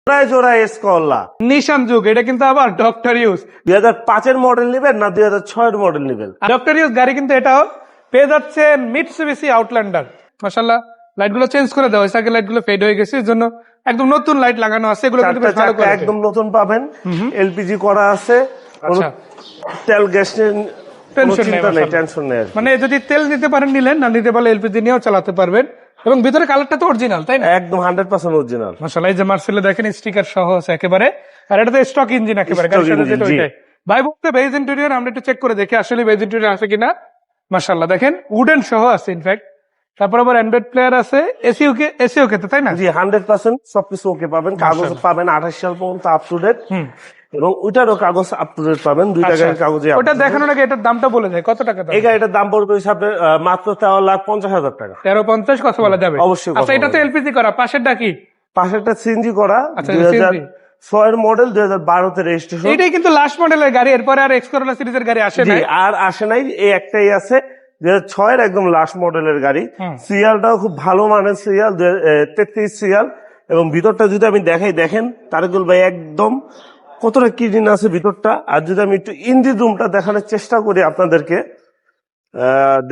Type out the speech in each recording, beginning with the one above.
প্রায় জোড়া এসকলা নিশান যুগ, এটা কিন্তু আবার ডক্টর ইউজ 2005 মডেল নেবেন না 2006 মডেল নেবেন। ডক্টর ইউজ গাড়ি কিন্তু এটাও পেয়ে যাচ্ছেন মিটসুবিশি আউটল্যান্ডার। মাশাআল্লাহ লাইট গুলো চেঞ্জ করে দেওয়া হয়েছে, আগে লাইট গুলো ফেড হয়ে গেছে, এর জন্য একদম নতুন লাইট লাগানো আছে। এগুলো কিন্তু বেশ ভালো কোয়ালিটি, একদম নতুন পাবেন। এলপিজি করা আছে, আচ্ছা তেল গ্যাস টেনশন নেই। মানে যদি তেল নিতে পারেন নিলেন, না নিতে পারলে এলপিজি নিয়েও চালাতে পারবেন। এবং ভিতরে কালারটা তো অরিজিনাল, তাই না? একদম 100% অরিজিনাল। মাশাআল্লাহ, এই যে মার্সেলে দেখেন স্টিকার সহ আছে একেবারে, আর এটা তো স্টক ইঞ্জিন একেবারে গাড়ির সাথে যেটা ওইটাই। ভাই বলতে বেজ ইন্টেরিয়র আমরা একটু চেক করে দেখি আসলে বেজ ইন্টেরিয়র আছে কিনা। মাশাআল্লাহ দেখেন উডেন সহ আছে ইনফ্যাক্ট। তারপর আবার অ্যান্ড্রয়েড প্লেয়ার আছে, এসি ওকে তো, তাই না? জি 100% সবকিছু ওকে পাবেন। কাগজ পাবেন 28 সাল পর্যন্ত আপ টু ডেট, এবং ওইটারও কাগজ আপ টু ডেট পাবেন। 2 টাকার কাগজে ওটা দেখানোর আগে এটার দামটা বলে যায়, কত টাকা দাম? এই গাড়িটার দাম পড়বে হিসাবে মাত্র 13,50,000 টাকা। 1350 কথা বলা যাবে অবশ্যই। আচ্ছা, এটা তো এলপিজি করা, পাশেরটা কি? পাশেরটা সিএনজি করা, আচ্ছা, 2006 মডেল, 2012 তে রেজিস্ট্রেশন। এটাই কিন্তু লাস্ট মডেলের গাড়ি, এরপরে আর এক্স করোলা সিরিজের গাড়ি আসে না। আর আসে নাই, এই একটাই আছে 2006 এর একদম লাস্ট মডেলের গাড়ি। সিরিয়ালটাও খুব ভালো মানের সিরিয়াল, 33 সিরিয়াল। এবং ভিতরটা যদি আমি দেখাই, দেখেন তারেকুল ভাই একদম কতটা ক্লিন আছে ভিতরটা। আর যদি আমি একটু ইঞ্জিন রুমটা দেখানোর চেষ্টা করি আপনাদেরকে,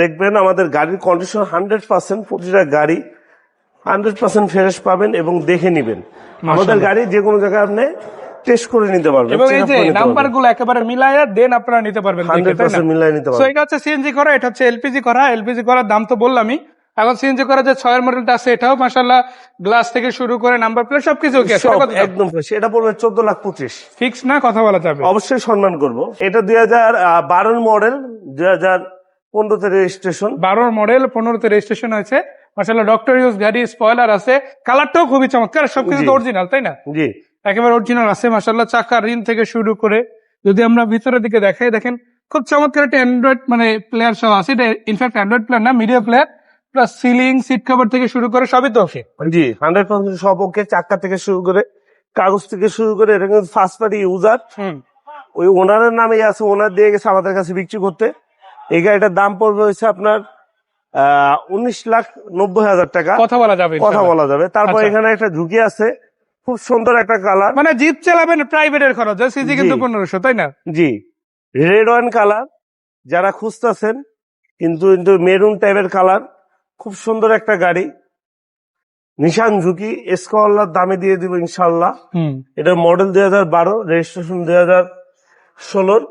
দেখবেন আমাদের গাড়ির কন্ডিশন 100%, প্রতিটা গাড়ি 100% ফ্রেশ পাবেন এবং দেখে নিবেন। আমাদের গাড়ি যে কোনো জায়গায় আপনি টেস্ট করে নিতে পারবেন, এবং এই যে নাম্বারগুলো একেবারে মিলায়া দেন আপনারা নিতে পারবেন, 100% মিলাই নিতে পারবেন। সো এটা হচ্ছে সিএনজি করা, এটা হচ্ছে এলপিজি করা। এলপিজি করার দাম তো বললামই। এখন সিএনজি করা যে 6 এর মডেলটা আছে, এটাও মাশাআল্লাহ গ্লাস থেকে শুরু করে নাম্বার প্লেট সবকিছু ওকে আছে। একদম ফ্রেশ। এটা পড়বে 14,25,000 ফিক্স না, কথা বলা যাবে? অবশ্যই সম্মান করব। এটা 2012 মডেল, 2015 তে রেজিস্ট্রেশন। 12 মডেল, 15 তে রেজিস্ট্রেশন হয়েছে। মাশাআল্লাহ ডক্টর ইউজ গাড়ি, স্পয়লার আছে, কালারটাও খুবই চমৎকার, সবকিছু তো অরিজিনাল, তাই না? জি একেবারে অরিজিনাল আছে। মাশাআল্লাহ চাকা রিম থেকে শুরু করে যদি আমরা ভিতরের দিকে দেখাই, দেখেন খুব চমৎকার একটা অ্যান্ড্রয়েড মানে প্লেয়ার সহ আছে। এটা ইনফ্যাক্ট অ্যান্ড্রয়েড প্লেয়ার না, media player, plus ceiling, seat cover থেকে শুরু করে সবই তো ওকে। জি 100% সব ওকে। চাকা থেকে শুরু করে কাগজ থেকে শুরু করে, এটা কিন্তু ফার্স্ট পার্টি ইউজার, ওই ওনারের নামেই আছে, ওনার দিয়ে গেছে আমাদের কাছে বিক্রি করতে। এই গাড়িটার দাম পড়বে হচ্ছে আপনার 19,90,000 টাকা। কথা বলা যাবে, কথা বলা যাবে। তারপর এখানে একটা ঝুঁকি আছে, খুব সুন্দর একটা কালার, মানে জিপ চালাবেন প্রাইভেটের খরচ, সিজি কিন্তু 1500, তাই না? জি রেড ওয়াইন কালার যারা খুঁজতেছেন, কিন্তু মেরুন টাইপের কালার, খুব সুন্দর একটা গাড়ি। নিশান ঝুঁকি, এসকলার দামে দিয়ে দিব ইনশাল্লাহ। এটার মডেল 2012, রেজিস্ট্রেশন 2016,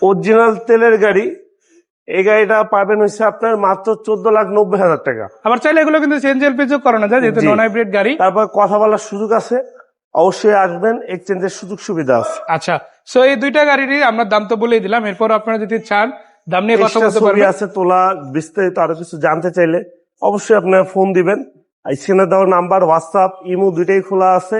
অরিজিনাল তেলের গাড়ি। এই গাড়িটা পাবেন হচ্ছে আপনার মাত্র 14,90,000 টাকা। আবার চাইলে এগুলো কিন্তু সিএনজি এলপিজি করানো যায়, যেহেতু নন হাইব্রিড গাড়ি। তারপর কথা বলার সুযোগ আছে, অবশ্যই আসবেন, এক্সচেঞ্জের সুযোগ সুবিধা আছে। আচ্ছা, সো এই দুইটা গাড়িরই আমরা দাম তো বলেই দিলাম। এরপর আপনারা যদি চান দাম নিয়ে কথা বলতে পারবেন, আছে তোলা, বিস্তারিত আরো কিছু জানতে চাইলে অবশ্যই আপনারা ফোন দিবেন। স্ক্রিনে দেওয়া নাম্বার, হোয়াটসঅ্যাপ, ইমো দুইটাই খোলা আছে।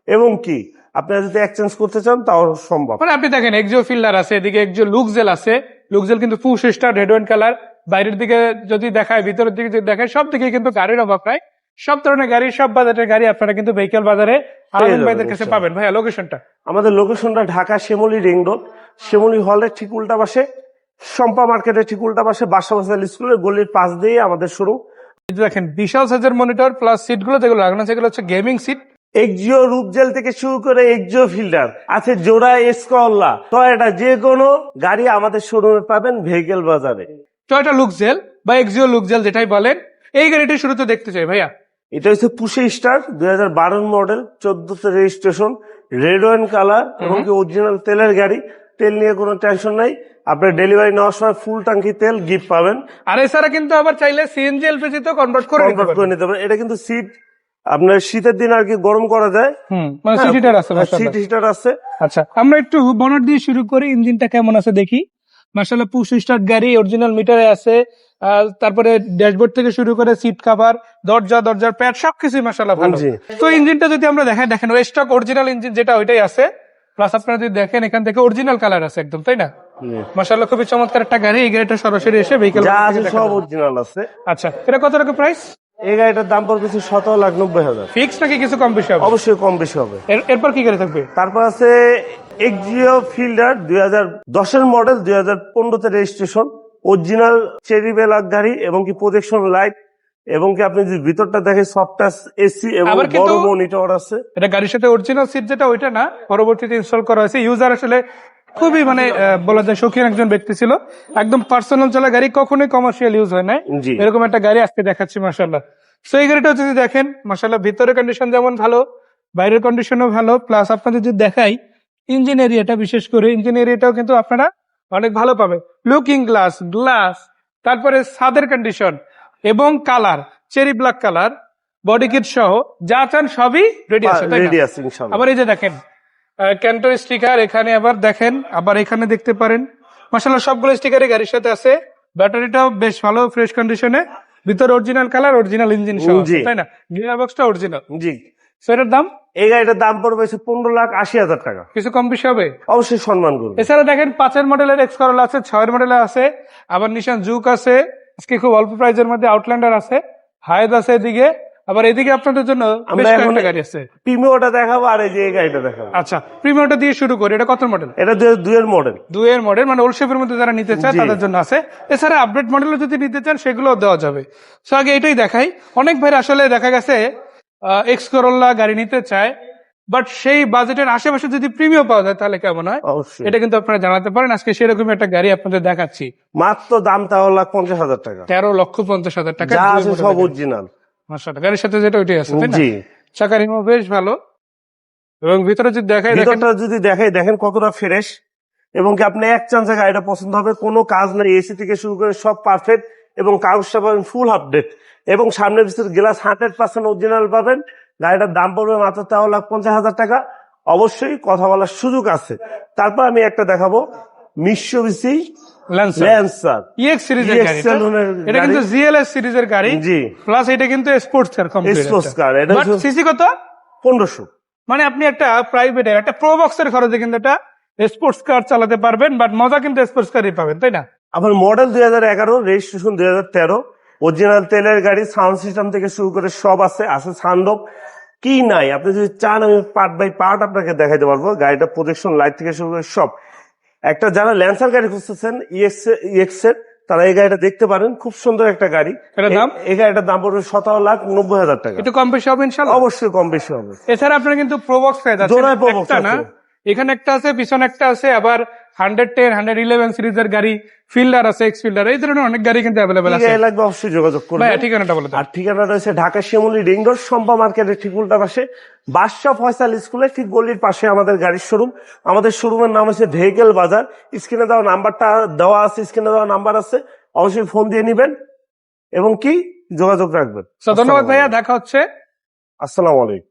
এবং কি আপনারা যদি এক্সচেঞ্জ করতে চান তাও সম্ভব। মানে আপনি দেখেন এক্সিও ফিল্ডার আছে, এদিকে এক্সিও লুকজেল আছে। লুকজেল কিন্তু ফুল স্টার রেড ওয়াইন কালার। বাইরের দিকে যদি দেখায়, ভিতরের দিকে যদি দেখায়, সব দিকে কিন্তু গাড়ির অভাব নাই। সব ধরনের গাড়ি, সব বাজারের গাড়ি আপনারা কিন্তু ভেহিক্যাল বাজারে আলামিন ভাইদের কাছে পাবেন। ভাইয়া লোকেশনটা? আমাদের লোকেশনটা ঢাকা শিমুলী রিং রোড, শিমুলী হলের ঠিক উল্টা পাশে, শম্পা মার্কেটের ঠিক উল্টা পাশে, বাসাবাসাল স্কুলের গলির পাশ দিয়ে আমাদের শুরু। দেখেন বিশাল সাইজের মনিটর, প্লাস সিট গুলো যেগুলো লাগানো আছে সেগুলো হচ্ছে গেমিং সিট। এক্সিও রূপজেল থেকে শুরু করে এক্সিও ফিল্ডার আছে, জোড়া এসকলা, টয়োটা, যে কোনো গাড়ি আমাদের শোরুমে পাবেন ভেহিক্যাল বাজারে। টয়োটা লুকজেল বা এক্সিও লুকজেল যেটাই বলেন, এই গাড়িটি শুরুতে দেখতে চাই ভাইয়া। এটা হচ্ছে পুশে স্টার, 2012 model, 14 registration, red wine colour, এবং কি অরিজিনাল তেলের গাড়ি। তেল নিয়ে কোনো টেনশন নাই, আপনার ডেলিভারি নেওয়ার সময় ফুল ট্যাঙ্কি তেল গিফট পাবেন। আর এছাড়া কিন্তু আবার চাইলে সিএনজি এলপিজি তো কনভার্ট করে নিতে পারেন। এটা কিন্তু সিট আপনার শীতের দিন আর কি গরম করা যায়, মানে সিট হিটার আছে, সিট হিটার আছে। আচ্ছা, আমরা একটু বনেট দিয়ে শুরু করি, ইঞ্জিনটা কেমন আছে দেখি। মাশাআল্লাহ পুশ স্টার্ট গাড়ি, অরিজিনাল মিটারে আছে। তারপরে ড্যাশবোর্ড থেকে শুরু করে সিট কভার, দরজার প্যাড সবকিছুই মাশাআল্লাহ ভালো। তো ইঞ্জিনটা যদি আমরা দেখাই, দেখেন ওই স্টক অরিজিনাল ইঞ্জিন যেটা ওইটাই আছে। প্লাস আপনারা যদি দেখেন এখান থেকে অরিজিনাল কালার আছে একদম, তাই না? মাশাআল্লাহ খুবই চমৎকার একটা গাড়ি। এই গাড়িটা সরাসরি এসে ভেহিক্যাল সব অরিজিনাল আছে। আচ্ছা, এটা কত টাকা প্রাইস? এই গাড়িটার দাম পড়বে 17,90,000। ফিক্স নাকি কিছু কম বেশি হবে? অবশ্যই কম বেশি হবে। এরপর কি গাড়ি থাকবে? তারপর আছে এক্সিও ফিল্ডার, 2010 মডেল, 2015 তে রেজিস্ট্রেশন, অরিজিনাল চেরি বেলাক গাড়ি, এবং কি প্রজেকশন লাইট, এবং কি আপনি যদি ভিতরটা দেখেন সফট টাচ এসি এবং আবার বড় কিন্তু মনিটর আছে। এটা গাড়ির সাথে অরিজিনাল সিট যেটা ওইটা না, পরবর্তীতে ইনস্টল করা হয়েছে। ইউজার আসলে খুবই মানে বলা যায় শৌখিন একজন ব্যক্তি ছিল, একদম পার্সোনাল চলা গাড়ি, কখনোই কমার্শিয়াল ইউজ হয় না। জি এরকম একটা গাড়ি আজকে দেখাচ্ছি মাশাআল্লাহ। সো এই গাড়িটাও যদি দেখেন মাশাআল্লাহ, ভিতরের কন্ডিশন যেমন ভালো, বাইরের কন্ডিশনও ভালো, প্লাস আপনাদের যদি দেখাই ইঞ্জিন এরিয়াটা, বিশেষ করে ইঞ্জিন এরিয়াটাও কিন্তু আপনারা অনেক ভালো পাবেন। লুকিং গ্লাস, তারপরে ছাদের কন্ডিশন এবং colour cherry black colour, body kit সহ যা চান সবই রেডি আছে, তাই না? রেডি আছে ইনশাআল্লাহ। আবার এই যে দেখেন ক্যান্টো স্টিকার, এখানে আবার দেখেন, আবার এখানে দেখতে পারেন মাশাআল্লাহ সবগুলো স্টিকারই গাড়ির সাথে আছে। ব্যাটারিটাও বেশ ভালো ফ্রেশ কন্ডিশনে, ভিতরে অরিজিনাল কালার, অরিজিনাল ইঞ্জিন সহ আছে, জি। তাই না? গিয়ার বক্সটা অরিজিনাল। জি সো এটার দাম এই গাড়িটার দাম পড়বে 15,80,000 টাকা। কিছু কম বেশি হবে। অবশ্যই সম্মান করবে। এছাড়া দেখেন 5 মডেলের এক্স করোলা আছে, 6 মডেলের আছে, আবার নিশান জুক আছে, আজকে খুব অল্প প্রাইজের মধ্যে আউটল্যান্ডার আছে, হায়েদ আছে এদিকে, আবার এদিকে আপনাদের জন্য আমরা বেশ এখন কয়েকটা গাড়ি আছে। প্রিমিওটা দেখাবো আর এই যে এই গাড়িটা দেখাবো। আচ্ছা, প্রিমিয়ামটা দিয়ে শুরু করি। এটা কত মডেল? এটা 2002 এর মডেল। 2 এর মডেল, মানে ওল্ড শেপের মধ্যে যারা নিতে চায় জি। তাদের জন্য আছে। এছাড়া আপডেট মডেলও যদি নিতে চান সেগুলো দেওয়া যাবে। সো আগে এটাই দেখাই। অনেক ভাই আসলে দেখা গেছে এক্স করোলা গাড়ি নিতে চায়, বাট সেই বাজেটের আশেপাশে যদি প্রিমিয়াম পাওয়া যায় তাহলে কেমন হয়, অবশ্যই এটা কিন্তু আপনারা জানাতে পারেন। আজকে সেরকম একটা গাড়ি আপনাদের দেখাচ্ছি, মাত্র দাম 13,50,000 টাকা। 13,50,000 টাকা। যা আছে সব অরিজিনাল। মাশাআল্লাহ, গাড়ির সাথে যেটা ওইটাই আছে, তাই না? জি চাকার রিমও বেশ ভালো, এবং ভিতরে যদি দেখাই দেখেন ভিতরটা যদি দেখাই দেখেন কতটা ফ্রেশ, এবং কি আপনি এক চান্সে গাড়িটা পছন্দ হবে, কোনো কাজ নেই, এসি থেকে শুরু করে সব পারফেক্ট, এবং কাগজটা পাবেন ফুল আপডেট, এবং সামনের ভিতরে গ্লাস 100% অরিজিনাল পাবেন। গাড়িটার দাম পড়বে মাত্র 13,50,000 টাকা। অবশ্যই কথা বলার সুযোগ আছে। তারপর আমি একটা দেখাবো মিৎসুবিশি ল্যান্সার ইএক্স সিরিজের গাড়ি। এটা কিন্তু গাড়ি। জিএলএস সিরিজের গাড়ি, জি প্লাস এটা কিন্তু sports car complete. Sports car. এটা বাট সিসি কত? 1500। মানে আপনি একটা প্রাইভেট একটা প্রো বক্সের খরচে কিন্তু একটা স্পোর্টস কার চালাতে পারবেন, বাট মজা কিন্তু স্পোর্টস কারই পাবেন, তাই না? আবার মডেল 2011, রেজিস্ট্রেশন 2013, অরিজিনাল তেলের গাড়ি, সাউন্ড সিস্টেম থেকে শুরু করে সব আছে, আছে সানরুফ। কি নাই আপনি যদি চান আমি পার্ট বাই পার্ট আপনাকে দেখাইতে পারবো। গাড়িটা প্রজেকশন লাইট থেকে শুরু করে সব। একটা যারা ল্যান্সার গাড়ি খুঁজতেছেন ইএক্স এর, তারা এই গাড়িটা দেখতে পারেন, খুব সুন্দর একটা গাড়ি। এটার দাম? এই গাড়িটার দাম পড়বে 17,90,000 টাকা। একটু কম বেশি হবে ইনশাআল্লাহ। অবশ্যই কম বেশি হবে। এছাড়া আপনারা কিন্তু প্রোবক্স পেয়ে যাচ্ছেন, জোড়ায় Probox একটা না, আছে। এখানে একটা আছে, পিছনে একটা আছে, আবার 110, 111 সিরিজের গাড়ি, ফিল্ডার আছে, এক্স ফিল্ডার, এই ধরনের অনেক গাড়ি কিন্তু অ্যাভেলেবেল কি আছে। গাড়ি লাগবে অবশ্যই যোগাযোগ করবেন। ভাই ঠিকানাটা বলে দেন। আর ঠিকানাটা হচ্ছে ঢাকা শিমুলী রিং রোড, শম্পা মার্কেটের ঠিক উল্টা পাশে, বাদশা ফয়সাল স্কুলের ঠিক গলির পাশে আমাদের গাড়ির শোরুম। আমাদের শোরুমের নাম হচ্ছে ভেহিকেল বাজার। স্ক্রিনে দেওয়া নাম্বারটা দেওয়া আছে, স্ক্রিনে দেওয়া নাম্বার আছে, অবশ্যই ফোন দিয়ে নিবেন এবং কি যোগাযোগ রাখবেন। ধন্যবাদ ভাইয়া, দেখা হচ্ছে। আসসালামু আলাইকুম।